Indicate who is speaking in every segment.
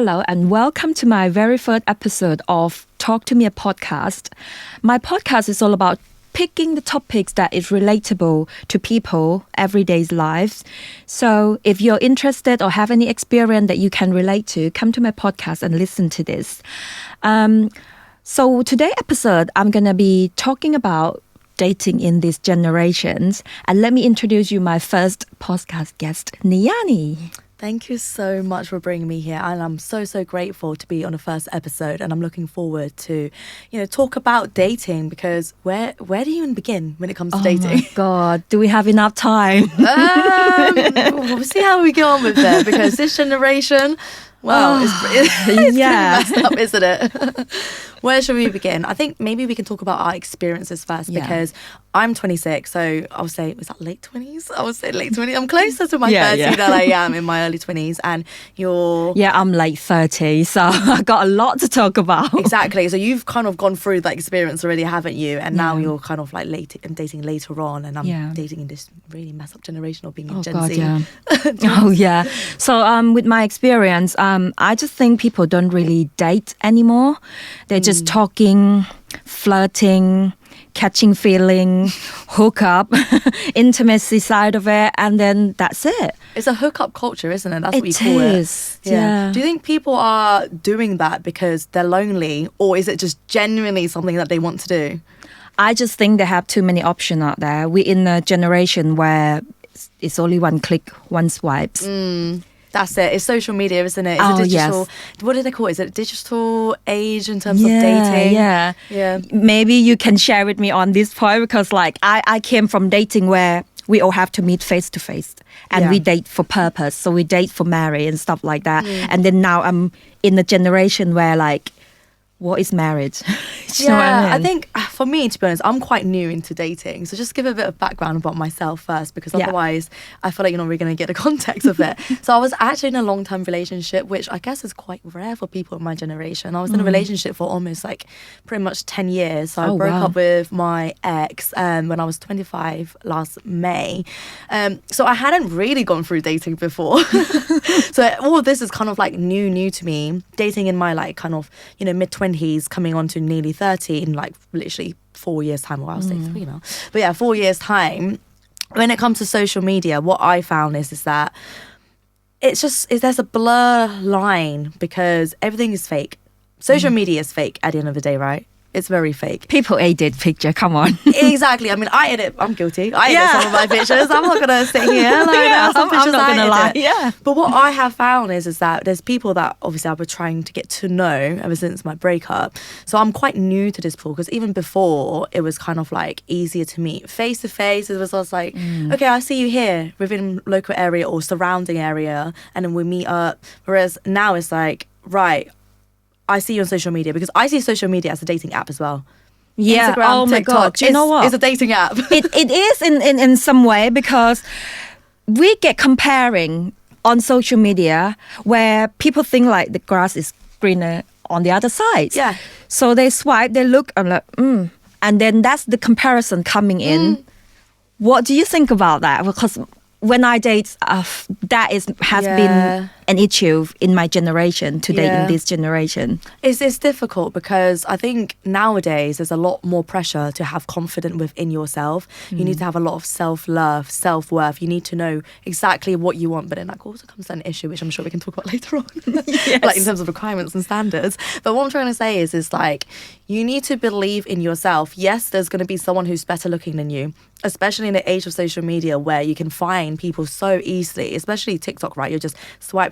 Speaker 1: hello, and welcome to my very first episode of Talk to Me a podcast. My podcast is all about picking the topics that is relatable to people everyday's lives. So if you're interested or have any experience that you can relate to, come to my podcast and listen to this. So today's episode, I'm going to be talking about dating in these generations. And let me introduce you my first podcast guest, Niyani.
Speaker 2: Thank you so much for bringing me here, and I'm so grateful to be on the first episode, and I'm looking forward to, talk about dating, because where do you even begin when it comes to dating?
Speaker 1: Oh my God, do we have enough time?
Speaker 2: We'll see how we get on with it, because this generation, it's pretty messed up, isn't it? Where should we begin? I think maybe we can talk about our experiences first, because I'm 26, so I would say, was that late 20s? I would say late 20s. I'm closer to my 30 than I am in my early 20s, and you're...
Speaker 1: Yeah, I'm late 30, so I got a lot to talk about.
Speaker 2: Exactly, so you've kind of gone through that experience already, haven't you? And now you're kind of like dating later on, and I'm dating in this really messed up generation of being in Gen Z.
Speaker 1: Yeah. So with my experience, I just think people don't really date anymore. They're just talking, flirting, catching feeling, hook up, intimacy side of it, and then that's it.
Speaker 2: It's a hookup culture, isn't it? That's what you call it.
Speaker 1: It is. Yeah.
Speaker 2: Do you think people are doing that because they're lonely, or is it just genuinely something that they want to do?
Speaker 1: I just think they have too many options out there. We're in a generation where it's only one click, one swipes.
Speaker 2: That's it. It's social media, isn't it? It's a digital.
Speaker 1: Yes.
Speaker 2: What do they call it? Is it a digital age in terms of dating?
Speaker 1: Yeah. Maybe you can share with me on this point, because I came from dating where we all have to meet face to face, and we date for purpose. So we date for marriage and stuff like that. And then now I'm in a generation where what is marriage? You know what I mean?
Speaker 2: I think for me, to be honest, I'm quite new into dating. So just give a bit of background about myself first, because otherwise I feel like you're not really going to get the context of it. So I was actually in a long-term relationship, which I guess is quite rare for people in my generation. I was in a relationship for almost pretty much 10 years. So I broke up with my ex when I was 25 last May. So I hadn't really gone through dating before. So all of this is kind of new to me. Dating in my mid-20s, coming on to nearly 30 in literally 4 years time. Well, I'll say 3 now, but 4 years time. When it comes to social media, what I found is that there's a blur line, because everything is fake. Social media is fake at the end of the day, right? It's very fake.
Speaker 1: People edit picture, come on.
Speaker 2: Exactly. I mean, I edit. I'm guilty. I edit some of my pictures. I'm not going to sit here.
Speaker 1: I'm not going to lie. Yeah.
Speaker 2: But what I have found is that there's people that obviously I've been trying to get to know ever since my breakup. So I'm quite new to this pool, because even before, it was kind of easier to meet. Face to face, it was just okay, I see you here within local area or surrounding area, and then we meet up. Whereas now it's right, I see you on social media, because I see social media as a dating app as well.
Speaker 1: Yeah.
Speaker 2: Instagram,
Speaker 1: my
Speaker 2: TikTok,
Speaker 1: God. Do you know what?
Speaker 2: It's a dating app.
Speaker 1: It is in some way, because we get comparing on social media where people think the grass is greener on the other side.
Speaker 2: Yeah.
Speaker 1: So they swipe, they look, I'm and then that's the comparison coming in. What do you think about that? Because when I date, that has been an issue in my generation, to date in this generation.
Speaker 2: It's difficult, because I think nowadays there's a lot more pressure to have confidence within yourself. You need to have a lot of self-love, self-worth. You need to know exactly what you want. But then that also comes to an issue, which I'm sure we can talk about later on, in terms of requirements and standards. But what I'm trying to say is you need to believe in yourself. Yes, there's going to be someone who's better looking than you, especially in the age of social media, where you can find people so easily, especially TikTok, right? You're just swipe,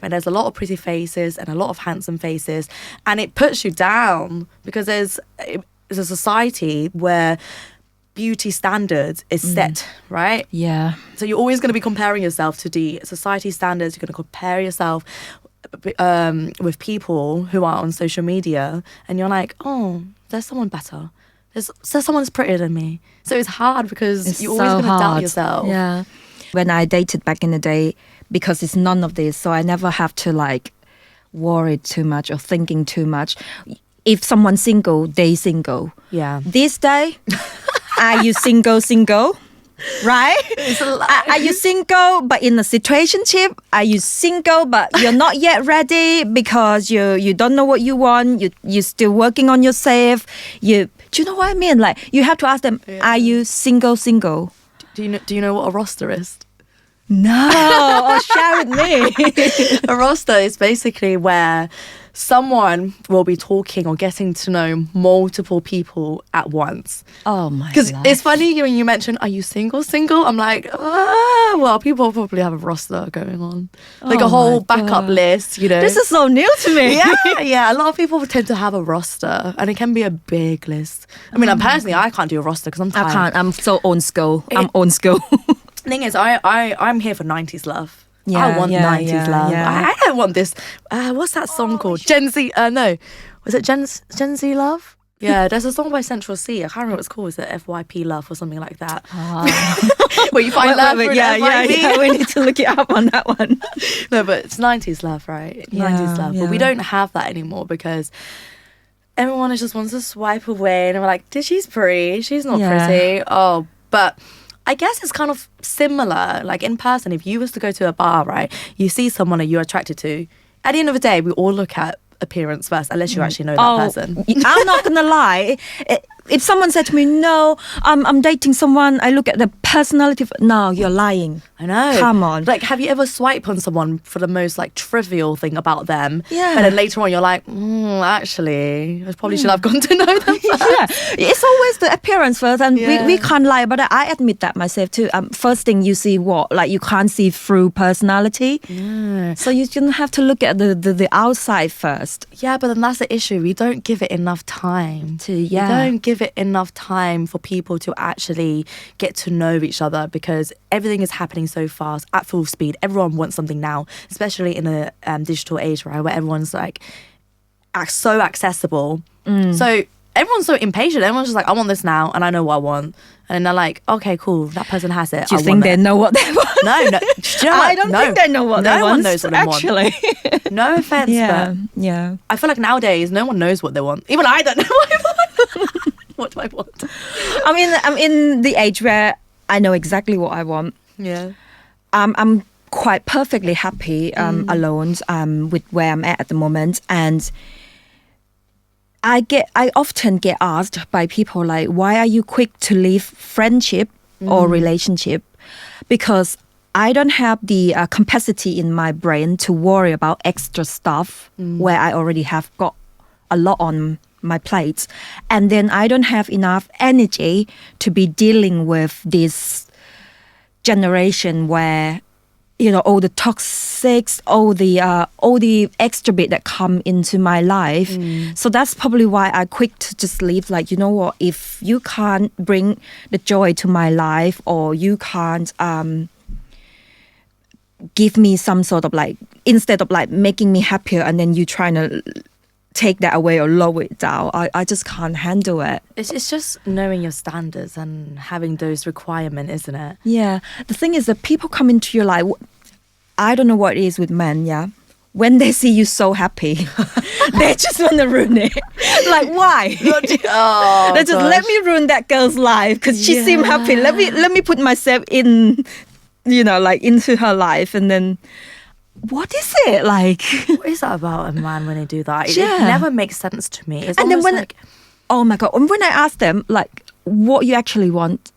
Speaker 2: and there's a lot of pretty faces and a lot of handsome faces, and it puts you down, because there's a society where beauty standards is set, right?
Speaker 1: Yeah.
Speaker 2: So you're always going to be comparing yourself to the society standards. You're going to compare yourself with people who are on social media, and you're oh, there's someone better. There's someone that's prettier than me. So it's hard, because you're always going to doubt yourself.
Speaker 1: Yeah. When I dated back in the day, because it's none of this, so I never have to worry too much or thinking too much. If someone's single, they single.
Speaker 2: Yeah.
Speaker 1: This day, are you single? right?
Speaker 2: It's a lie.
Speaker 1: Are you single but in a situationship? Are you single but you're not yet ready because you don't know what you want? You're still working on yourself. Do you know what I mean? Like you have to ask them, are you single?
Speaker 2: Do you know what a roster is?
Speaker 1: No, or share with me.
Speaker 2: A roster is basically where someone will be talking or getting to know multiple people at once.
Speaker 1: Oh my god.
Speaker 2: Because it's funny when you mention, are you single? I'm like, well, people probably have a roster going on. Like a whole backup list, you know.
Speaker 1: This is so new to me.
Speaker 2: Yeah. A lot of people tend to have a roster and it can be a big list. I mean, personally, I can't do a roster because I'm tired.
Speaker 1: I can't. I'm so old school. I'm old school.
Speaker 2: Thing is, I'm here for 90s love.
Speaker 1: Yeah,
Speaker 2: I want 90s love.
Speaker 1: yeah.
Speaker 2: I don't want this. What's that song called? Gen Z. No, was it Gen Z love? Yeah, there's a song by Central C. I can't remember what it's called. Is it FYP love or something like that? Where you find love for FYP.
Speaker 1: We need to look it up on that one.
Speaker 2: No, but it's 90s love, right? 90s love. But we don't have that anymore because everyone just wants to swipe away and we're like, she's pretty. She's not pretty. Oh, but I guess it's kind of similar. Like in person, if you was to go to a bar, right, you see someone that you're attracted to, at the end of the day, we all look at appearance first, unless you actually know that person.
Speaker 1: I'm not gonna lie. If someone said to me, no, I'm dating someone, I look at the personality. No, you're lying.
Speaker 2: I know.
Speaker 1: Come on.
Speaker 2: Like, have you ever swiped on someone for the most like trivial thing about them?
Speaker 1: Yeah.
Speaker 2: And then later on, you're like, actually, I probably should have gone to know them first.
Speaker 1: Yeah, it's always the appearance first, and we can't lie about it. I admit that myself too. First thing you see, like you can't see through personality, so you don't have to look at the outside first.
Speaker 2: Yeah, but then that's the issue. We don't give it enough time. We don't give it enough time for people to actually get to know each other because everything is happening so fast at full speed. Everyone wants something now, especially in a digital age, right, where everyone's like so accessible. So everyone's so impatient. Everyone's just like, I want this now and I know what I want. And they're like, okay, cool, that person has it.
Speaker 1: Do you think they know what they want?
Speaker 2: No. Do you know what?
Speaker 1: I don't think they know what they want.
Speaker 2: No one knows what they want.
Speaker 1: Actually.
Speaker 2: No offense, but I feel like nowadays no one knows what they want. Even I don't know what I want. What do I want?
Speaker 1: I mean, I'm in the age where I know exactly what I want.
Speaker 2: Yeah.
Speaker 1: I'm quite perfectly happy alone with where I'm at the moment, and I often get asked by people like, why are you quick to leave friendship or relationship? Because I don't have the capacity in my brain to worry about extra stuff where I already have got a lot on my plate. And then I don't have enough energy to be dealing with this generation where, you know, all the toxics, all the extra bit that come into my life. So that's probably why I quick to just leave. Like, you know what, if you can't bring the joy to my life, or you can't give me some sort of like, instead of like making me happier and then you trying to take that away or lower it down, I just can't handle it.
Speaker 2: It's just knowing your standards and having those requirements, isn't it?
Speaker 1: Yeah. The thing is that people come into your life, I don't know what it is with men, when they see you so happy, they just want to ruin it. Like, why? They just let me ruin that girl's life because she seemed happy. Let me put myself in, you know, like into her life, and then what is it like?
Speaker 2: What is that about a man when they do that? It never makes sense to me. It's
Speaker 1: and then when,
Speaker 2: like,
Speaker 1: oh my god, when I ask them like, what you actually want,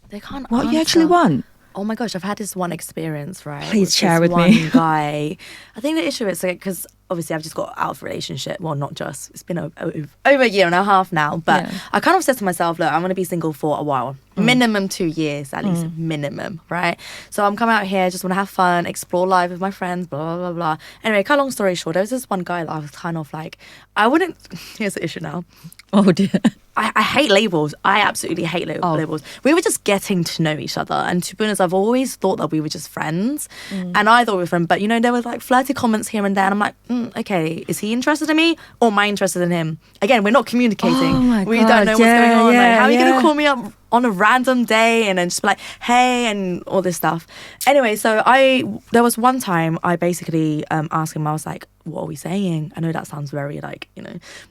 Speaker 2: they can't.
Speaker 1: What
Speaker 2: answer.
Speaker 1: you actually want?
Speaker 2: Oh my gosh, I've had this one experience, right?
Speaker 1: Please share with
Speaker 2: me.
Speaker 1: me.
Speaker 2: One guy. I think the issue is like, because obviously I've just got out of a relationship. Well, not just. It's been over a year and a half now. But I kind of said to myself, look, I'm going to be single for a while. Minimum 2 years, at least. Minimum, right? So I'm coming out here, just want to have fun, explore life with my friends, blah, blah, blah, blah. Anyway, cut long story short, there was this one guy that I was kind of like, I wouldn't... Here's the issue now.
Speaker 1: Oh dear.
Speaker 2: I hate labels. I absolutely hate labels. We were just getting to know each other. And to be honest, I've always thought that we were just friends. And I thought we were friends. But, you know, there was like flirty comments here and there. And I'm like, okay, is he interested in me or am I interested in him? Again, we're not communicating.
Speaker 1: Oh my
Speaker 2: We
Speaker 1: God,
Speaker 2: don't know what's
Speaker 1: yeah,
Speaker 2: going on.
Speaker 1: yeah,
Speaker 2: Like, how are you going
Speaker 1: yeah.
Speaker 2: to call me up on a random day and then just be like, hey, and all this stuff? Anyway, so there was one time I basically asked him, I was like, what are we saying? I know that sounds very like,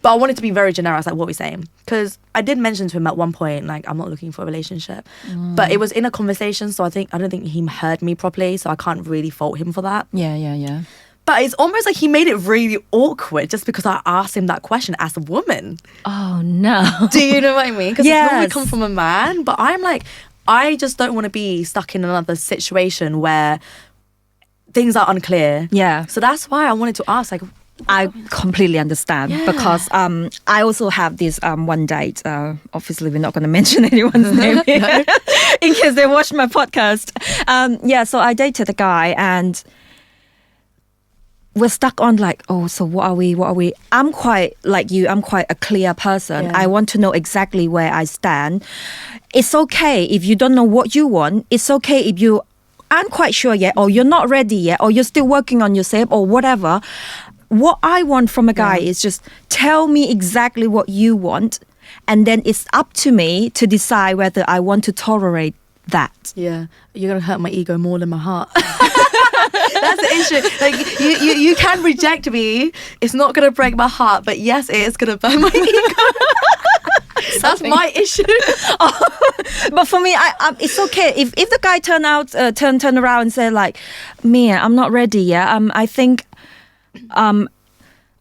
Speaker 2: but I wanted to be very generic. I was like, what are we saying? Because I did mention to him at one point, like, I'm not looking for a relationship. But it was in a conversation, so I don't think he heard me properly, so I can't really fault him for that.
Speaker 1: Yeah.
Speaker 2: But it's almost like he made it really awkward just because I asked him that question as a woman.
Speaker 1: Oh no.
Speaker 2: Do you know what I mean? Because it's normally
Speaker 1: Yes.
Speaker 2: come from a man, but I'm like, I just don't want to be stuck in another situation where things are unclear.
Speaker 1: Yeah.
Speaker 2: So that's why I wanted to ask, like,
Speaker 1: I completely understand
Speaker 2: Yeah.
Speaker 1: because I also have this one date. Obviously, we're not going to mention anyone's name here in case they watch my podcast. So I dated a guy and we're stuck on like, oh, so what are we? I'm quite like you. I'm quite a clear person.
Speaker 2: Yeah.
Speaker 1: I want to know exactly where I stand. It's okay if you don't know what you want. It's okay if you aren't quite sure yet, or you're not ready yet, or you're still working on yourself, or whatever. What I want from a guy is just tell me exactly what you want, and then it's up to me to decide whether I want to tolerate that.
Speaker 2: yeah, you're going to hurt my ego more than my heart. That's the issue. Like, you can reject me. It's not going to break my heart, but yes, it is going to burn my ego. That's my issue.
Speaker 1: But for me, I it's okay if the guy turn around and say like, Mia, I'm not ready yet. I think, I'm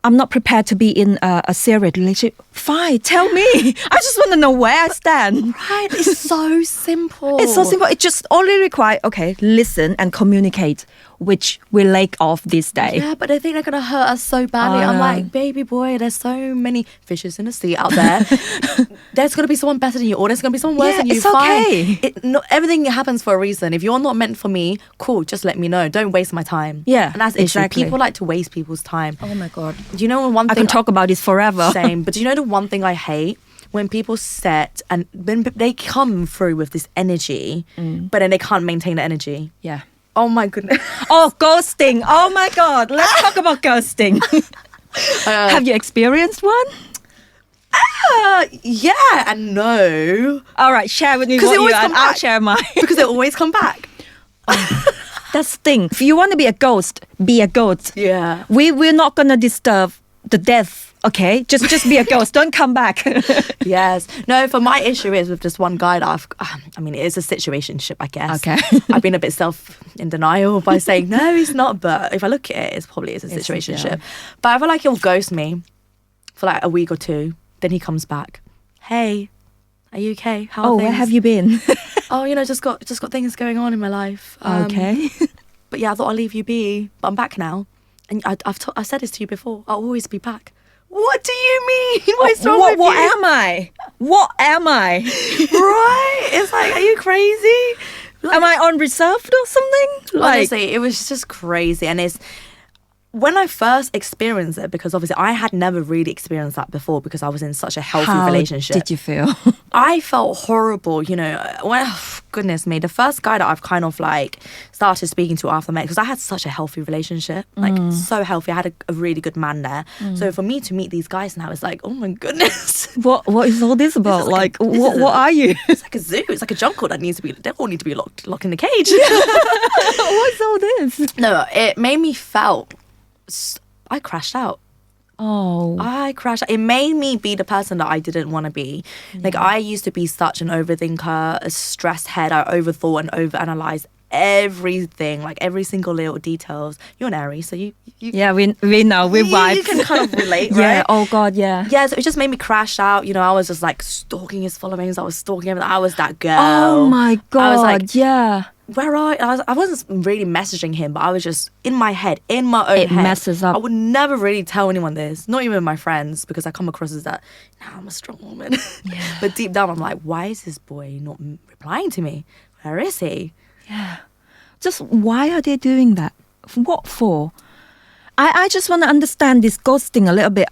Speaker 1: not prepared to be in a serious relationship. Fine, tell me. I just want to know where I stand.
Speaker 2: Right, it's so simple.
Speaker 1: It's so simple. It just only requires, okay, listen and communicate, which we lack of this day.
Speaker 2: Yeah, but they think they're gonna hurt us so badly. I'm like, baby boy, there's so many fishes in the sea out there. There's gonna be someone better than you, or there's gonna be someone worse
Speaker 1: Yeah,
Speaker 2: than you.
Speaker 1: it's okay.
Speaker 2: Fine. Everything happens for a reason. If you're not meant for me, cool. Just let me know. Don't waste my time.
Speaker 1: Yeah,
Speaker 2: and that's the issue.
Speaker 1: exactly.
Speaker 2: People like to waste people's time.
Speaker 1: Oh my God.
Speaker 2: Do you know one
Speaker 1: I
Speaker 2: thing?
Speaker 1: can talk about this forever.
Speaker 2: Same. But do you know the one thing I hate? When people set and when they come through with this energy, but then they can't maintain the energy.
Speaker 1: Yeah.
Speaker 2: Oh my goodness.
Speaker 1: Oh, ghosting. Oh my God. Let's talk about ghosting. Have you experienced one?
Speaker 2: Yeah and no.
Speaker 1: All right, share with me
Speaker 2: 'Cause
Speaker 1: what
Speaker 2: they
Speaker 1: you
Speaker 2: always
Speaker 1: and
Speaker 2: come
Speaker 1: I'll
Speaker 2: back.
Speaker 1: share mine.
Speaker 2: Because they always come back.
Speaker 1: That's the thing. If you want to be a ghost, be a ghost.
Speaker 2: Yeah.
Speaker 1: We're not gonna disturb the death. Okay, just be a ghost. Don't come back.
Speaker 2: Yes. No, for my issue is with this one guy that it is a situationship, I guess.
Speaker 1: Okay.
Speaker 2: I've been a bit in denial by saying, no, he's not. But if I look at it, it's a
Speaker 1: It's-
Speaker 2: situationship.
Speaker 1: yeah.
Speaker 2: But I feel like he'll ghost me for like a week or two. Then he comes back. Hey, are you okay? How are
Speaker 1: Oh,
Speaker 2: things?
Speaker 1: where have you been?
Speaker 2: Oh, just got things going on in my life.
Speaker 1: Okay.
Speaker 2: But yeah, I thought I'll leave you be. But I'm back now. And I've said this to you before. I'll always be back. What do you mean? What's wrong with
Speaker 1: what
Speaker 2: you?
Speaker 1: am I? What am I?
Speaker 2: Right? It's like, are you crazy?
Speaker 1: Am I unreserved or something?
Speaker 2: Honestly, it was just crazy. And it's when I first experienced it, because obviously I had never really experienced that before because I was in such a healthy
Speaker 1: how
Speaker 2: relationship.
Speaker 1: did you feel?
Speaker 2: I felt horrible, well, goodness me, the first guy that I've kind of like started speaking to after I met, because I had such a healthy relationship, like so healthy. I had a really good man there. So for me to meet these guys now, it's like, oh my goodness.
Speaker 1: What is all this about?
Speaker 2: is like a- this is a-
Speaker 1: what are you?
Speaker 2: It's like a zoo. It's like a jungle that they all need to be locked in a cage.
Speaker 1: What's all this?
Speaker 2: No, it made me felt, I crashed out.
Speaker 1: Oh.
Speaker 2: I crashed. It made me be the person that I didn't want to be. Like, I used to be such an overthinker, a stressed head. I overthought and overanalyzed everything, like every single little details. You're an Aries, so you
Speaker 1: Yeah, we know, we vibe.
Speaker 2: you can kind of relate, right?
Speaker 1: Yeah, oh God, yeah.
Speaker 2: Yeah, so it just made me crash out. I was just like stalking his followings. I was stalking everything. I was that girl.
Speaker 1: Oh my God,
Speaker 2: I was like,
Speaker 1: yeah.
Speaker 2: where are I wasn't really messaging him, but I was just in my head, in my own
Speaker 1: It
Speaker 2: head.
Speaker 1: messes up.
Speaker 2: I would never really tell anyone this, not even my friends, because I come across as that, nah, I'm a strong woman. But deep down, I'm like, why is this boy not replying to me? Where is he?
Speaker 1: Yeah. Just why are they doing that? What for? I just want to understand this ghosting a little bit,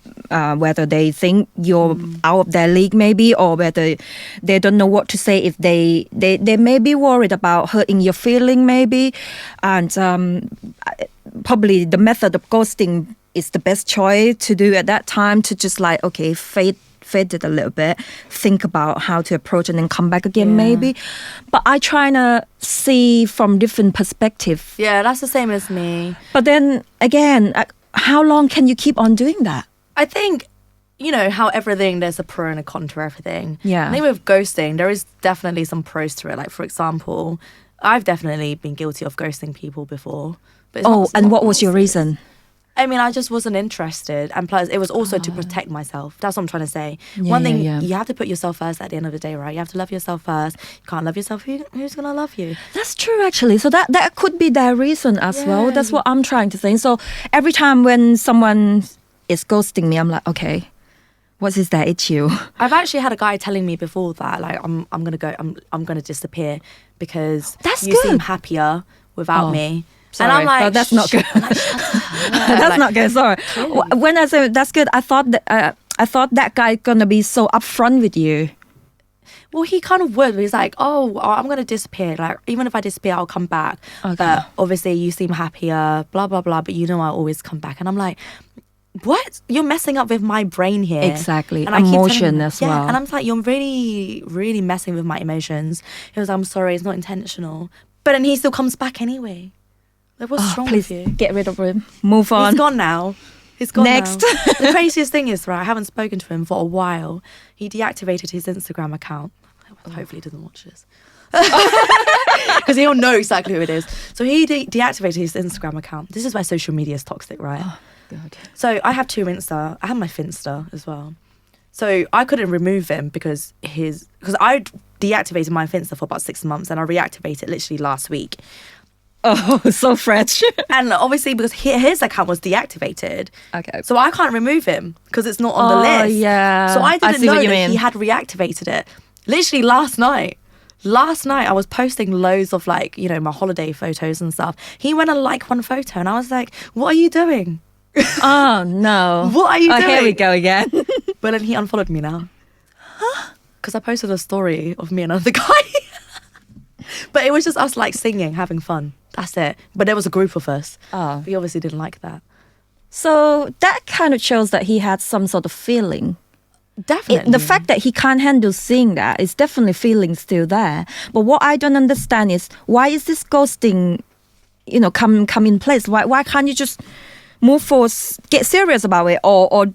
Speaker 1: whether they think you're out of their league maybe, or whether they don't know what to say, if they may be worried about hurting your feeling maybe. And probably the method of ghosting it's the best choice to do at that time, to just like, okay, fade it a little bit, think about how to approach and then come back again maybe. But I try to see from different perspective.
Speaker 2: Yeah, that's the same as me.
Speaker 1: But then again, how long can you keep on doing that?
Speaker 2: I think, you know, how everything, there's a pro and a con to everything.
Speaker 1: Yeah.
Speaker 2: I think with ghosting, there is definitely some pros to it. Like, for example, I've definitely been guilty of ghosting people before. But
Speaker 1: And what was your reason?
Speaker 2: I mean, I just wasn't interested. And plus, it was also to protect myself. That's what I'm trying to say. One thing, you have to put yourself first at the end of the day, right? You have to love yourself first. You can't love yourself, who's going to love you?
Speaker 1: That's true, actually. So that could be their reason as well. That's what I'm trying to say. So every time when someone is ghosting me, I'm like, okay, what is that issue?
Speaker 2: I've actually had a guy telling me before that, like, I'm gonna disappear because you seem happier without me.
Speaker 1: Sorry,
Speaker 2: and I'm like,
Speaker 1: that's not good. That's not good. Sorry. When I say that's good, I thought that guy gonna be so upfront with you.
Speaker 2: Well, he kind of would. He's like, oh, I'm gonna disappear. Like, even if I disappear, I'll come back.
Speaker 1: Okay.
Speaker 2: But obviously, you seem happier. Blah blah blah. But you know, I always come back. And I'm like, what? You're messing up with my brain here.
Speaker 1: Exactly.
Speaker 2: And I keep
Speaker 1: Emotion
Speaker 2: telling him,
Speaker 1: as well.
Speaker 2: And I'm like, you're really, really messing with my emotions. He was like, I'm sorry, it's not intentional. But then he still comes back anyway. Like, what's wrong
Speaker 1: please
Speaker 2: with you?
Speaker 1: get rid of him. Move on.
Speaker 2: He's gone now. He's gone
Speaker 1: Next.
Speaker 2: now. The craziest thing is, right, I haven't spoken to him for a while. He deactivated his Instagram account. Hopefully he doesn't watch this. Because he'll know exactly who it is. So he deactivated his Instagram account. This is why social media is toxic, right?
Speaker 1: Oh, God.
Speaker 2: So I have 2 Insta. I have my Finsta as well. So I couldn't remove him because I deactivated my Finsta for about 6 months and I reactivated it literally last week.
Speaker 1: Oh, so fresh.
Speaker 2: And obviously because his account was deactivated.
Speaker 1: Okay.
Speaker 2: So I can't remove him because it's not on the list.
Speaker 1: Yeah.
Speaker 2: So I didn't
Speaker 1: see
Speaker 2: know
Speaker 1: what you
Speaker 2: that
Speaker 1: mean.
Speaker 2: he had reactivated it. Literally last night. Last night I was posting loads of, like, you know, my holiday photos and stuff. He went and liked one photo and I was like, what are you doing?
Speaker 1: Oh, no.
Speaker 2: What are you doing?
Speaker 1: Here we go again.
Speaker 2: But then he unfollowed me now. Because I posted a story of me and another guy. But it was just us, like, singing, having fun. That's it. But there was a group of us.
Speaker 1: Oh.
Speaker 2: He obviously didn't like that.
Speaker 1: So that kind of shows that he had some sort of feeling.
Speaker 2: Definitely.
Speaker 1: The fact that he can't handle seeing that is definitely feeling still there. But what I don't understand is, why is this ghosting, you know, come in place? Why can't you just move forward, get serious about it, or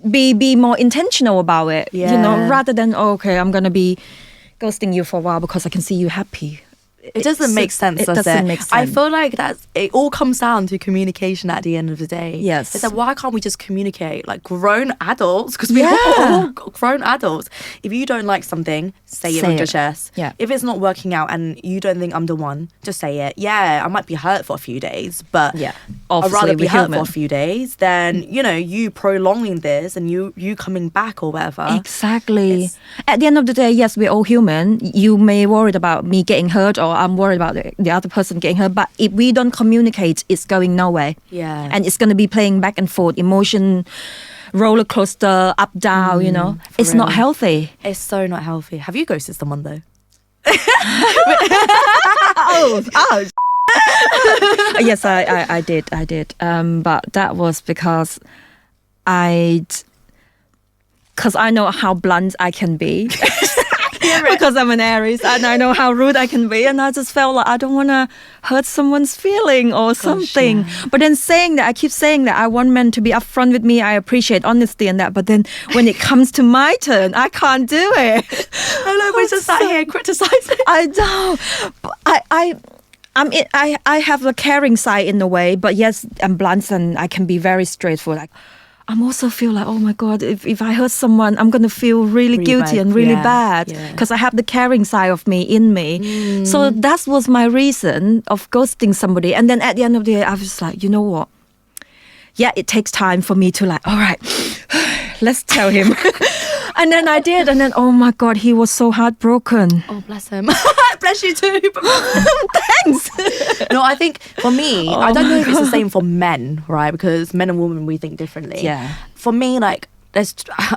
Speaker 1: be more intentional about it? You know, rather than, okay, I'm gonna be ghosting you for a while because I can see you happy.
Speaker 2: It doesn't make sense,
Speaker 1: It
Speaker 2: does
Speaker 1: doesn't
Speaker 2: it?
Speaker 1: make sense.
Speaker 2: I feel like it all comes down to communication at the end of the day.
Speaker 1: Yes.
Speaker 2: It's like, why can't we just communicate like grown adults? Because we're all grown adults. If you don't like something, say it with your chest.
Speaker 1: Yeah.
Speaker 2: If it's not working out and you don't think I'm the one, just say it. Yeah, I might be hurt for a few days, but I'd
Speaker 1: Obviously,
Speaker 2: rather be
Speaker 1: we're
Speaker 2: hurt
Speaker 1: human.
Speaker 2: for a few days than, you know, you prolonging this and you coming back or whatever.
Speaker 1: Exactly. At the end of the day, yes, we're all human. You may worried about me getting hurt, or I'm worried about the other person getting hurt. But if we don't communicate, it's going nowhere.
Speaker 2: Yeah.
Speaker 1: And it's going to be playing back and forth, emotion, roller coaster, up, down, you know. It's not
Speaker 2: real.
Speaker 1: healthy.
Speaker 2: It's so not healthy. Have you ghosted someone though?
Speaker 1: Yes, I did. But that was because because I know how blunt I can be. Because I'm an Aries and I know how rude I can be, and I just felt like I don't want to hurt someone's feeling or something. But then I keep saying that I want men to be upfront with me. I appreciate honesty and that, but then when it comes to my turn, I can't do it.
Speaker 2: I know, we're just sat here criticizing.
Speaker 1: I know. But I have a caring side in a way, but yes, I'm blunt and I can be very straightforward. Like, I'm also feel like, oh my God, if I hurt someone, I'm going to feel really guilty
Speaker 2: bad.
Speaker 1: and really
Speaker 2: Yeah,
Speaker 1: bad because I have the caring side of me in me. So that was my reason of ghosting somebody. And then at the end of the day, I was like, you know what? Yeah, it takes time for me to like, all right, let's tell him. And then I did. And then, oh my God, he was so heartbroken.
Speaker 2: Oh, bless him. Bless you too.
Speaker 1: Thanks.
Speaker 2: No, I think for me, I don't know if it's the same for men, right? Because men and women, we think differently.
Speaker 1: Yeah.
Speaker 2: For me, like,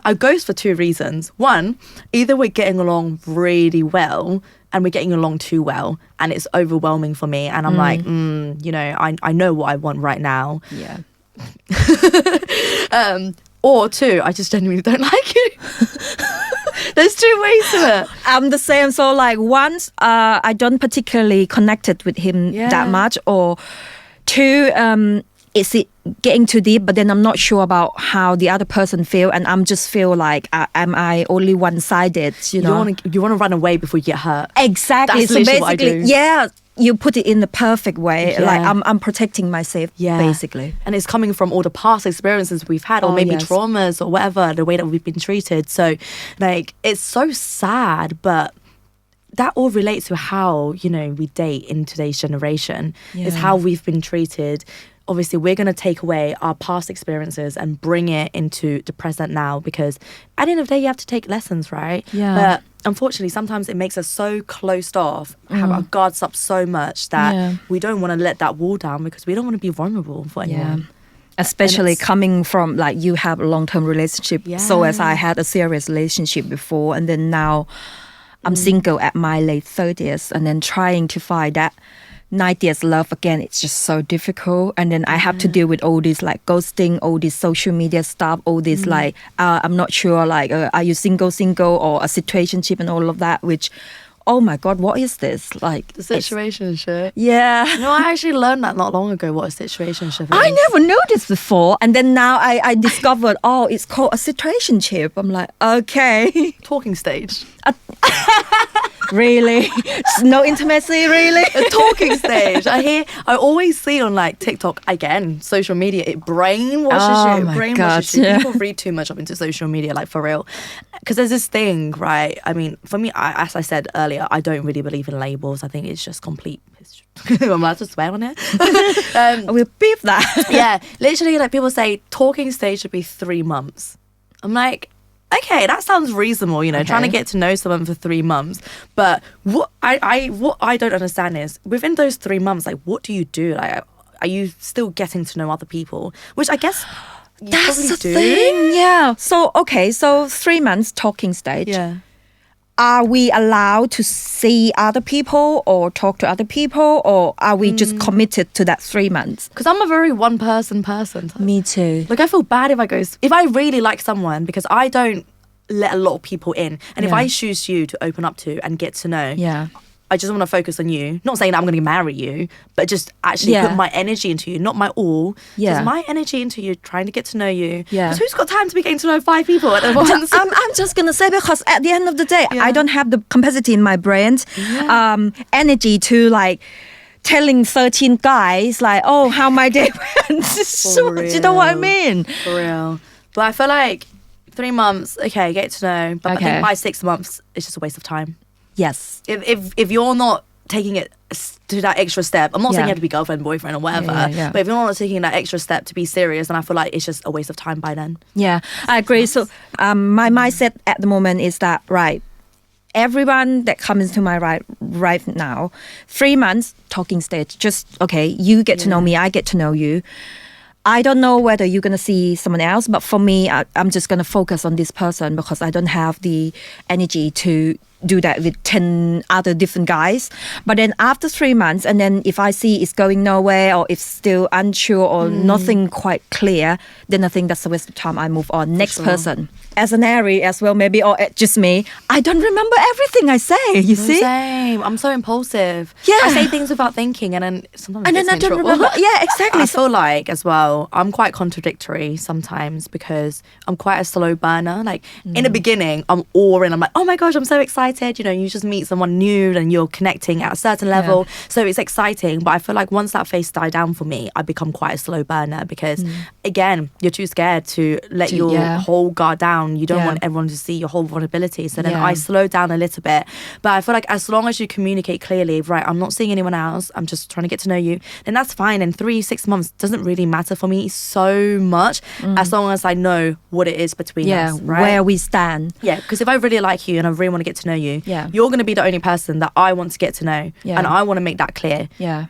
Speaker 2: I ghost for 2 reasons. One, either we're getting along really well and we're getting along too well and it's overwhelming for me. And I'm like, you know, I know what I want right now.
Speaker 1: Yeah.
Speaker 2: Or two, I just genuinely don't like you. There's two ways to it.
Speaker 1: I'm the same. So like once I don't particularly connected with him that much, or two, is it getting too deep? But then I'm not sure about how the other person feel, and I'm just feel like, am I only one-sided? You know,
Speaker 2: you want to run away before you get hurt.
Speaker 1: Exactly.
Speaker 2: That's
Speaker 1: so
Speaker 2: literally what I
Speaker 1: basically,
Speaker 2: do.
Speaker 1: yeah, you put it in the perfect way.
Speaker 2: Yeah.
Speaker 1: Like I'm protecting myself, basically.
Speaker 2: And it's coming from all the past experiences we've had, or maybe traumas or whatever, the way that we've been treated. So like, it's so sad, but that all relates to how, you know, we date in today's generation. Is how we've been treated. Obviously, we're going to take away our past experiences and bring it into the present now, because at the end of the day, you have to take lessons, right?
Speaker 1: Yeah.
Speaker 2: But unfortunately, sometimes it makes us so closed off, have our guards up so much that we don't want to let that wall down, because we don't want to be vulnerable for anyone.
Speaker 1: Yeah. Especially coming from like you have a long-term relationship. So as I had a serious relationship before, and then now I'm single at my late 30s, and then trying to find that 90s love again, it's just so difficult. And then I have to deal with all this like ghosting, all this social media stuff, all this like I'm not sure like are you single or a situationship and all of that, which oh my god, what is this? Like
Speaker 2: the situationship.
Speaker 1: Yeah.
Speaker 2: No, I actually learned that not long ago, what a situationship is.
Speaker 1: I never noticed before, and then now I discovered it's called a situationship. I'm like, okay.
Speaker 2: Talking stage.
Speaker 1: Really? No intimacy, really?
Speaker 2: A talking stage. I always see on like TikTok, again, social media, it brainwashes you. It brainwashes you. People read too much up into social media, like for real. Because there's this thing, right? I mean, for me, as I said earlier, I don't really believe in labels. I think it's just complete. I'm allowed to swear on it.
Speaker 1: We'll beep that.
Speaker 2: Yeah, literally, like people say, talking stage should be 3 months. I'm like, okay, that sounds reasonable, you know, trying to get to know someone for 3 months. But what I don't understand is, within those 3 months, like, what do you do? Like, are you still getting to know other people? Which I guess you
Speaker 1: that's the
Speaker 2: do.
Speaker 1: thing. Yeah. So 3 months talking stage.
Speaker 2: Yeah.
Speaker 1: Are we allowed to see other people or talk to other people, or are we just committed to that 3 months?
Speaker 2: Because I'm a very one person.
Speaker 1: Me too.
Speaker 2: Like, I feel bad if I really like someone, because I don't let a lot of people in. And if I choose you to open up to and get to know, I just want to focus on you. Not saying that I'm going to marry you, but just actually put my energy into you, not my all. Just my energy into you, trying to get to know you. Because who's got time to be getting to know 5 people at once?
Speaker 1: I'm just going to say, because at the end of the day, I don't have the capacity in my brain, energy to like telling 13 guys like, oh, how my day went. So, do you know what I mean?
Speaker 2: For real. But I feel like 3 months, okay, get to know. But I think by 6 months, it's just a waste of time. Yes. If you're not taking it to that extra step, I'm not saying you have to be girlfriend, boyfriend or whatever, but if you're not taking that extra step to be serious, then I feel like it's just a waste of time by then. Yeah, I agree. So my mindset at the moment is that, right, everyone that comes to my right now, 3 months talking stage, just, okay, you get to know me, I get to know you. I don't know whether you're going to see someone else, but for me, I'm just going to focus on this person, because I don't have the energy to do that with 10 other different guys. But then after 3 months, and then if I see it's going nowhere, or it's still unsure, or nothing quite clear, then I think that's a waste of time. I move on. Next person. As an Aries as well, maybe, or just me, I don't remember everything I say, you see? Same. I'm so impulsive.
Speaker 1: Yeah.
Speaker 2: I say things without thinking, and then sometimes
Speaker 1: and then I don't remember. Yeah, exactly.
Speaker 2: I feel like, as well, I'm quite contradictory sometimes, because I'm quite a slow burner. Like, in the beginning, I'm all in. I'm like, oh my gosh, I'm so excited. You know, you just meet someone new and you're connecting at a certain level. So it's exciting. But I feel like once that phase dies down for me, I become quite a slow burner, because, again, you're too scared to let your whole guard down. You don't want everyone to see your whole vulnerability. So then I slow down a little bit. But I feel like as long as you communicate clearly, right, I'm not seeing anyone else, I'm just trying to get to know you, then that's fine. And 3-6 months doesn't really matter for me so much, as long as I know what it is between us, right?
Speaker 1: Where we stand.
Speaker 2: Yeah, because if I really like you and I really want to get to know you, you're going to be the only person that I want to get to know. And I want to make that clear. Yeah.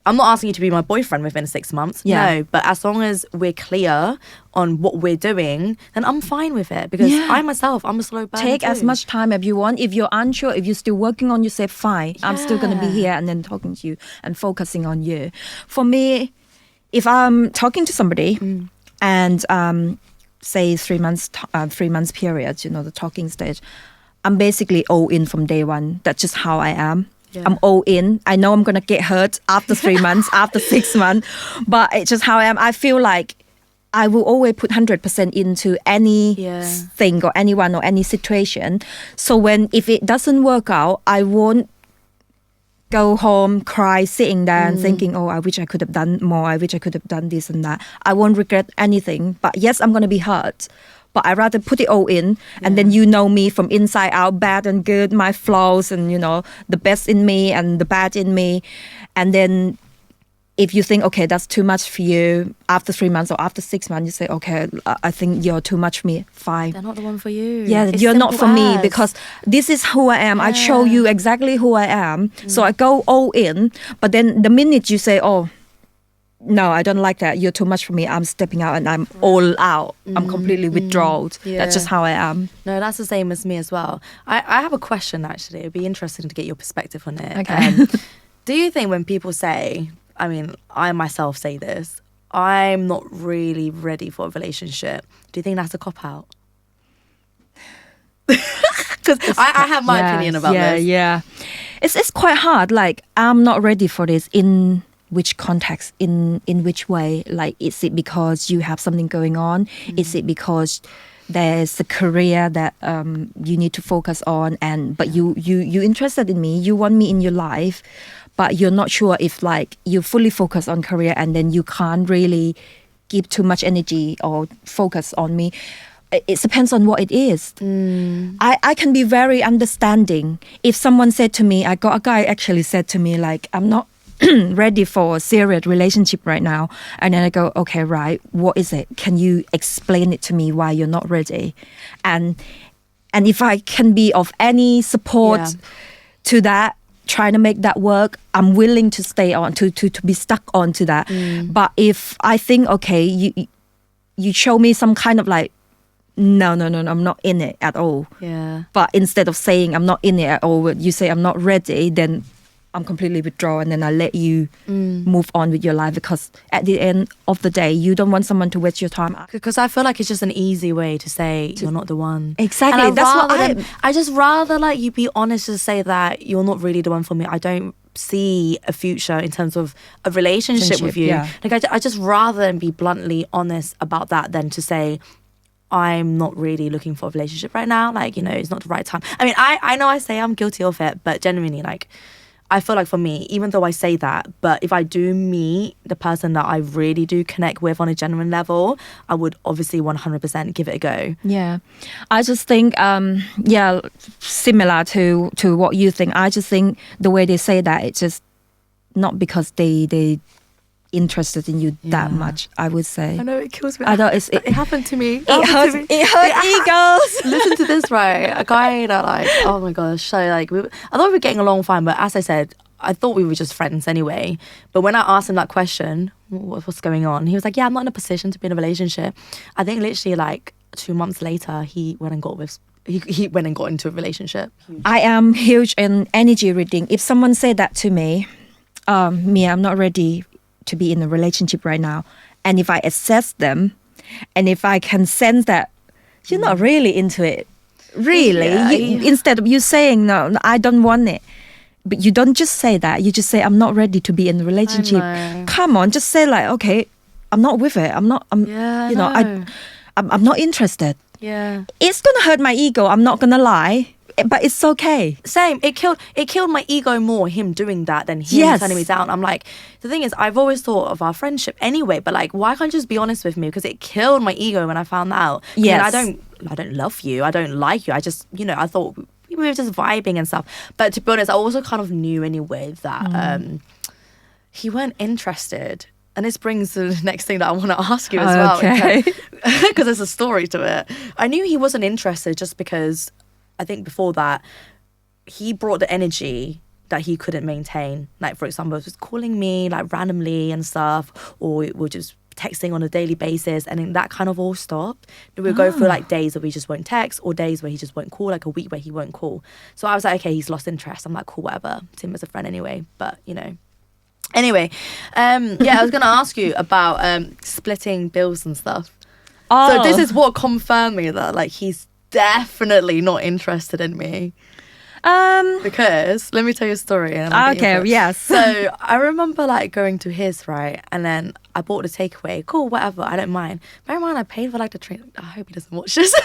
Speaker 2: I'm not asking you to be my boyfriend within 6 months. No, but as long as we're clear on what we're doing, then I'm fine with it, because I myself, I'm a slow burner.
Speaker 1: Take as much time as you want. If you're unsure, if you're still working on yourself, fine. I'm still going to be here and then talking to you and focusing on you. For me, if I'm talking to somebody and say 3 months, 3 months period, you know, the talking stage, I'm basically all in from day one. That's just how I am.
Speaker 2: Yeah.
Speaker 1: I'm all in. I know I'm gonna get hurt after 3 months, after 6 months, but it's just how I am. I feel like I will always put 100% into anything or anyone or any situation. So if it doesn't work out, I won't go home, cry, sitting there and thinking, oh, I wish I could have done more. I wish I could have done this and that. I won't regret anything. But yes, I'm going to be hurt. But I rather put it all in. And then you know me from inside out, bad and good, my flaws and, you know, the best in me and the bad in me. And then if you think, okay, that's too much for you, after 3 months or after 6 months, you say, okay, I think you're too much for me. Fine.
Speaker 2: They're not the one for you.
Speaker 1: Yeah,
Speaker 2: It's
Speaker 1: you're not for me
Speaker 2: simple
Speaker 1: because this is who I am. I show you exactly who I am. So I go all in. But then the minute you say, oh, no, I don't like that. You're too much for me. I'm stepping out and I'm all out. I'm completely withdrawn. That's just how I am.
Speaker 2: No, that's the same as me as well. I have a question, actually. It'd be interesting to get your perspective on it.
Speaker 1: Okay.
Speaker 2: Do you think when people say, I mean, I myself say this, I'm not really ready for a relationship, do you think that's a cop-out? Because I have my opinion about this.
Speaker 1: Yeah. It's quite hard. Like, I'm not ready for this. In which context? In which way? Like, is it because you have something going on? Is it because there's a career that you need to focus on, but you interested in me, you want me in your life, but you're not sure if like you fully focus on career and then you can't really give too much energy or focus on me. It depends on what it is. I can be very understanding. If someone said to me, I got a guy actually said to me like, I'm not ready for a serious relationship right now. And then I go, okay, right, what is it? Can you explain it to me why you're not ready? And if I can be of any support to that, trying to make that work, I'm willing to stay on, to be stuck onto that. But if I think, okay, you show me some kind of like, no, I'm not in it at all.
Speaker 2: Yeah.
Speaker 1: But instead of saying I'm not in it at all, you say I'm not ready, then I'm completely withdrawn and then I let you move on with your life, because at the end of the day, you don't want someone to waste your time.
Speaker 2: Because I feel like it's just an easy way to say you're not the one.
Speaker 1: Exactly. That's what
Speaker 2: I just rather like you be honest to say that you're not really the one for me. I don't see a future in terms of a relationship with you.
Speaker 1: Yeah.
Speaker 2: Like I just rather than be bluntly honest about that than to say I'm not really looking for a relationship right now. Like, you know, it's not the right time. I mean, I know I say I'm guilty of it, but genuinely, like, I feel like for me, even though I say that, but if I do meet the person that I really do connect with on a genuine level, I would obviously 100% give it a go.
Speaker 1: Yeah. I just think, similar to what you think. I just think the way they say that, it's just not because they interested in you that much, I would say.
Speaker 2: I know, it kills me.
Speaker 1: I thought
Speaker 2: it happened to me.
Speaker 1: It hurt egos.
Speaker 2: Listen to this, right? A guy that like, oh my gosh, so like, I thought we were getting along fine, but as I said, I thought we were just friends anyway. But when I asked him that question, what's going on? He was like, yeah, I'm not in a position to be in a relationship. I think literally like 2 months later, he went and got into a relationship.
Speaker 1: I am huge in energy reading. If someone said that to me, I'm not ready to be in a relationship right now, and if I assess them and if I can sense that you're not really into it, instead of you saying no, I don't want it, but you don't just say that, you just say I'm not ready to be in a relationship. Come on, just say like, okay, I'm not with it, I'm not interested. It's gonna hurt my ego, I'm not gonna lie, but it's okay.
Speaker 2: Same. It killed my ego more, him doing that, than him turning me down. I'm like, the thing is, I've always thought of our friendship anyway, but like, why can't you just be honest with me? Because it killed my ego when I found that out.
Speaker 1: Yes.
Speaker 2: I don't love you. I don't like you. I just, you know, I thought we were just vibing and stuff. But to be honest, I also kind of knew anyway that he weren't interested. And this brings to the next thing that I want to ask you as well.
Speaker 1: Okay.
Speaker 2: Because there's a story to it. I knew he wasn't interested just because I think before that, he brought the energy that he couldn't maintain. Like, for example, he was calling me like randomly and stuff, or we're just texting on a daily basis, and then that kind of all stopped. We would go through like days where we just won't text, or days where he just won't call, like a week where he won't call. So I was like, okay, he's lost interest. I'm like, cool, whatever. It's him as a friend anyway. But, you know, Anyway, I was gonna ask you about splitting bills and stuff.
Speaker 1: Oh.
Speaker 2: So this is what confirmed me that like he's definitely not interested in me. Because let me tell you a story. And
Speaker 1: Okay, yes.
Speaker 2: So I remember like going to his, right, and then I bought the takeaway. Cool, whatever, I don't mind. Bear in mind, I paid for like the train. I hope he doesn't watch this.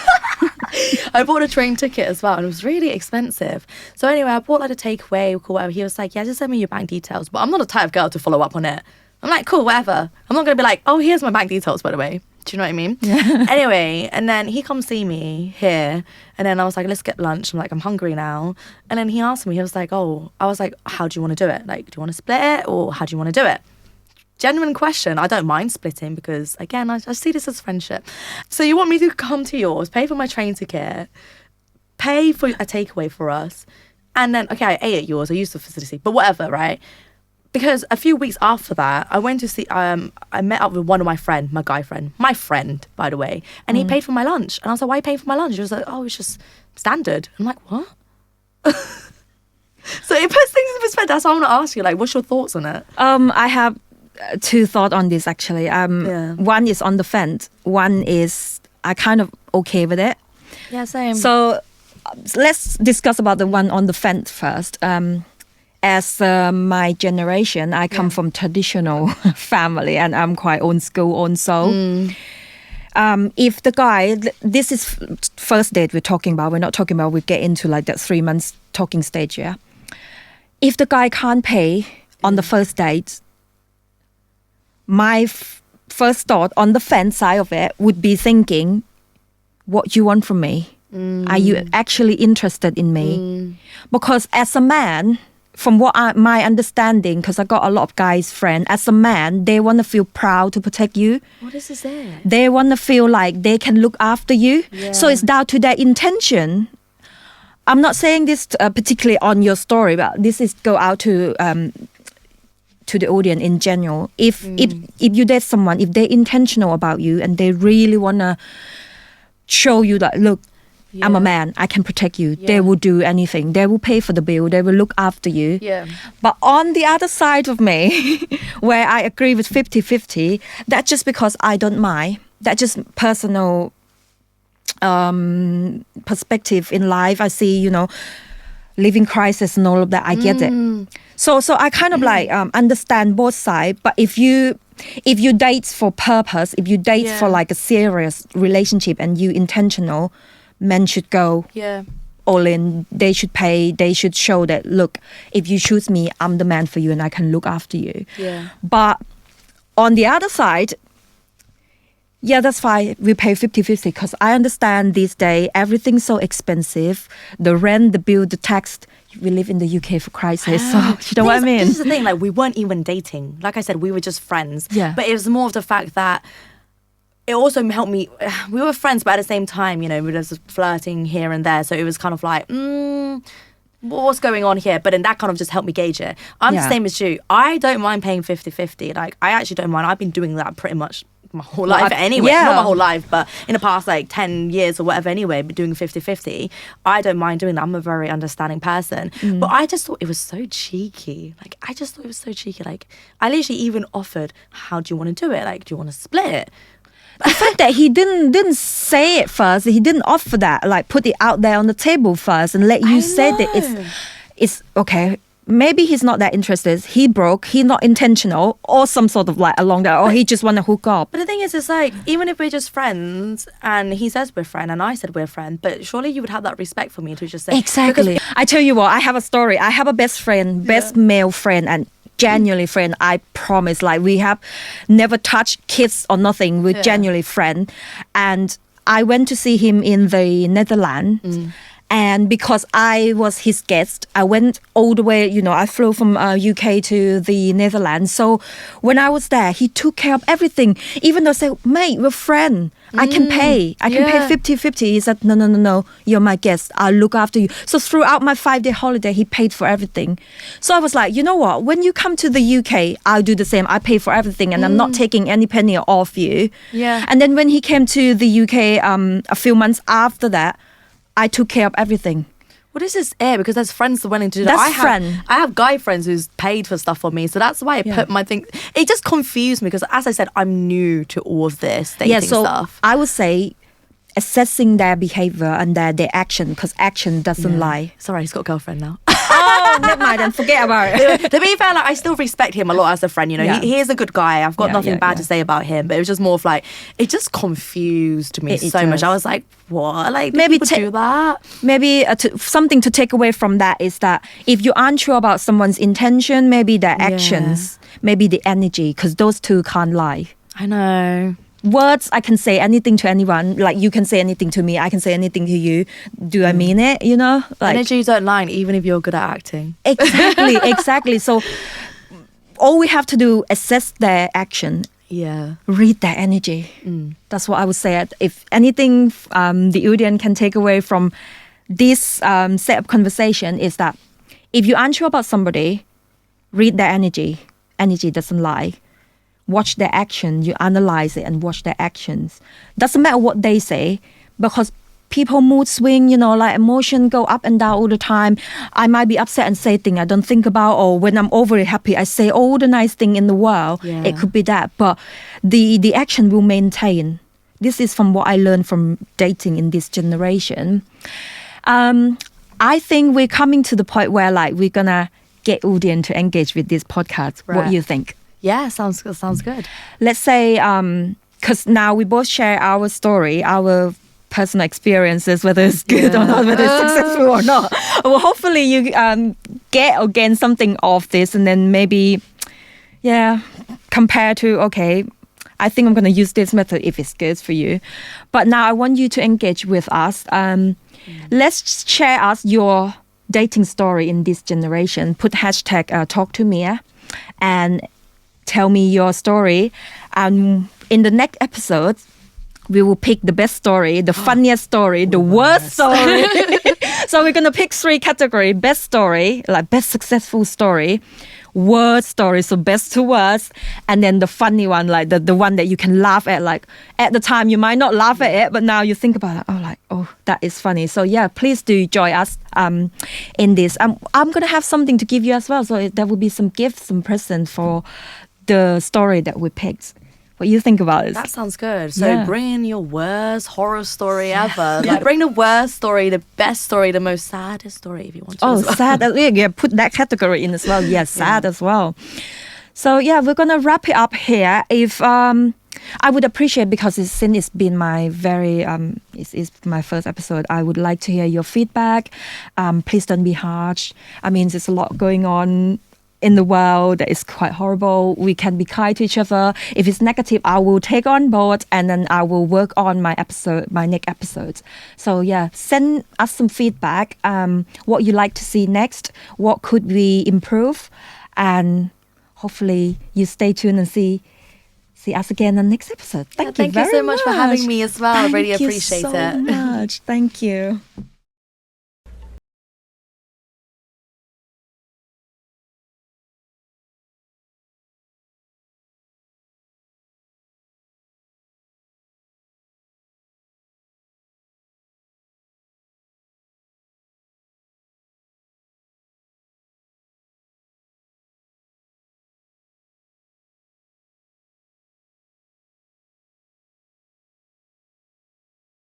Speaker 2: I bought a train ticket as well, and it was really expensive. So anyway, I bought like a takeaway, cool, whatever. He was like, yeah, just send me your bank details. But I'm not the type of girl to follow up on it. I'm like, cool, whatever. I'm not gonna be like, oh, here's my bank details, by the way. Do you know what I mean? Yeah. Anyway, and then he comes see me here, and then I was like, let's get lunch. I'm like, I'm hungry now. And then he asked me, he was like, oh, I was like, how do you want to do it? Like, do you want to split it, or how do you want to do it? Genuine question. I don't mind splitting because, again, I see this as friendship. So you want me to come to yours, pay for my train ticket, pay for a takeaway for us, and then, okay, I ate at yours, I used the facility, but whatever, right? Because a few weeks after that, I went to see, I met up with one of my friend, my guy friend, my friend, by the way, and he paid for my lunch. And I was like, why are you paying for my lunch? He was like, oh, it's just standard. I'm like, what? So it puts things in perspective. That's why I want to ask you, like, what's your thoughts on it?
Speaker 1: I have two thoughts on this, actually. One is on the fence. One is I kind of okay with it.
Speaker 2: Yeah, same.
Speaker 1: So let's discuss about the one on the fence first. As my generation, I come from traditional family, and I'm quite old school also. If the guy, this is first date we're talking about, we're not talking about we get into like that 3 months talking stage, yeah? If the guy can't pay on the first date, my first thought on the fence side of it would be thinking, what you want from me? Are you actually interested in me? Because as a man, from my understanding, because I got a lot of guys friends, as a man, they want to feel proud to protect you.
Speaker 2: What is this there?
Speaker 1: They want to feel like they can look after you. Yeah. So it's down to their intention. I'm not saying this particularly on your story, but this is go out to the audience in general. If you date someone, if they're intentional about you and they really want to show you that, look, I'm a man, I can protect you. They will do anything. They will pay for the bill. They will look after you.
Speaker 2: Yeah.
Speaker 1: But on the other side of me, where I agree with 50-50, that's just because I don't mind. That's just personal perspective in life. I see, living crisis and all of that. I get it. So I kind of like understand both sides. But if you date for purpose, if you date for like a serious relationship and you intentional, men should go all in. They should pay. They should show that, look, if you choose me, I'm the man for you and I can look after you.
Speaker 2: Yeah.
Speaker 1: But on the other side, that's fine. We pay 50-50 because I understand these days everything's so expensive. The rent, the bill, the tax. We live in the UK for Christ's sake, so you know what I mean?
Speaker 2: This is the thing, like we weren't even dating. Like I said, we were just friends. Yeah. But it was more of the fact that it also helped me. We were friends, but at the same time, we were just flirting here and there. So it was kind of like, what's going on here? But then that kind of just helped me gauge it. I'm the same as you. I don't mind paying 50-50. Like, I actually don't mind. I've been doing that pretty much my whole life anyway. Not my whole life, but in the past like 10 years or whatever anyway, but doing 50-50. I don't mind doing that. I'm a very understanding person. But I just thought it was so cheeky. Like, I just thought it was so cheeky. Like, I literally even offered, how do you want to do it? Like, do you want to split it?
Speaker 1: The fact that he didn't say it first, he didn't offer that, like put it out there on the table first and let you say that it's okay. Maybe he's not that interested. He broke. He's not intentional, or some sort of like along that, or he just want to hook up.
Speaker 2: But the thing is, it's like, even if we're just friends, and he says we're friends, and I said we're friends, but surely you would have that respect for me to just say
Speaker 1: exactly. I tell you what, I have a story. I have a best male friend, and genuinely friend. I promise. Like, we have never touched kids or nothing. We're genuinely friend, and I went to see him in the Netherlands. And because I was his guest, I went all the way, I flew from UK to the Netherlands. So when I was there, he took care of everything. Even though I said, mate, we're friends. I can pay. I can pay 50-50. He said, no. You're my guest. I'll look after you. So throughout my 5-day holiday, he paid for everything. So I was like, you know what? When you come to the UK, I'll do the same. I pay for everything and I'm not taking any penny off you.
Speaker 2: Yeah.
Speaker 1: And then when he came to the UK a few months after that, I took care of everything.
Speaker 2: Well, this is it because there's friends that are willing to do that.
Speaker 1: That's friend.
Speaker 2: I have guy friends who's paid for stuff for me, so that's why I put my thing. It just confused me because, as I said, I'm new to all of this dating stuff.
Speaker 1: I would say assessing their behavior and their action, because action doesn't lie.
Speaker 2: Sorry, he's got a girlfriend now.
Speaker 1: Oh, never mind, then forget about it.
Speaker 2: To be fair, like, I still respect him a lot as a friend. You know, he is a good guy. I've got nothing bad to say about him, but it was just more of like, it just confused me so much. I was like, what? Like, maybe people do that?
Speaker 1: Maybe something to take away from that is that if you aren't sure about someone's intention, maybe their actions, maybe the energy, because those two can't lie.
Speaker 2: I know.
Speaker 1: Words, I can say anything to anyone. Like, you can say anything to me, I can say anything to you. Do I mean it? You know, like,
Speaker 2: energy don't lie, even if you're good at acting.
Speaker 1: Exactly. So all we have to do assess their action. Read their energy. That's what I would say. If anything, the audience can take away from this set of conversation is that if you're unsure about somebody, read their energy. Energy doesn't lie. Watch their action, you analyze it and watch their actions. Doesn't matter what they say, because people mood swing, you know, like emotion go up and down all the time. I might be upset and say things I don't think about, or when I'm overly happy, I say all the nice thing in the world. It could be that, but the action will maintain. This is from what I learned from dating in this generation. I think we're coming to the point where like we're gonna get audience to engage with this podcast. Right. What do you think?
Speaker 2: Yeah, sounds good.
Speaker 1: Let's say, because now we both share our story, our personal experiences, whether it's good or not, whether it's successful or not. Well, hopefully you get or gain something of this, and then maybe, compare to, okay, I think I'm going to use this method if it's good for you. But now I want you to engage with us. Let's share us your dating story in this generation. Put hashtag talk to Mia and tell me your story. In the next episode, we will pick the best story, the funniest story, the worst story. So we're going to pick 3 categories. Best story, like best successful story. Worst story, so best to worst. And then the funny one, like the one that you can laugh at. Like at the time, you might not laugh at it, but now you think about it, that is funny. So yeah, please do join us in this. I'm going to have something to give you as well. So there will be some gifts, some presents for the story that we picked. What do you think about it?
Speaker 2: That sounds good. So bring in your worst horror story ever. Like, bring the worst story, the best story, the most saddest story if you want to.
Speaker 1: Oh, sad. Yeah, put that category in as well. Yeah, sad as well. So yeah, we're going to wrap it up here. If I would appreciate, because since it's been my it's my first episode, I would like to hear your feedback. Please don't be harsh. I mean, there's a lot going on in the world that is quite horrible. We can be kind to each other. If it's negative, I will take on board, and then I will work on my next episodes. So yeah, send us some feedback. What you like to see next? What could we improve? And hopefully you stay tuned and see us again on the next episode. Thank you so much
Speaker 2: for having me as well. I really appreciate it.
Speaker 1: Thank you so much. Thank you.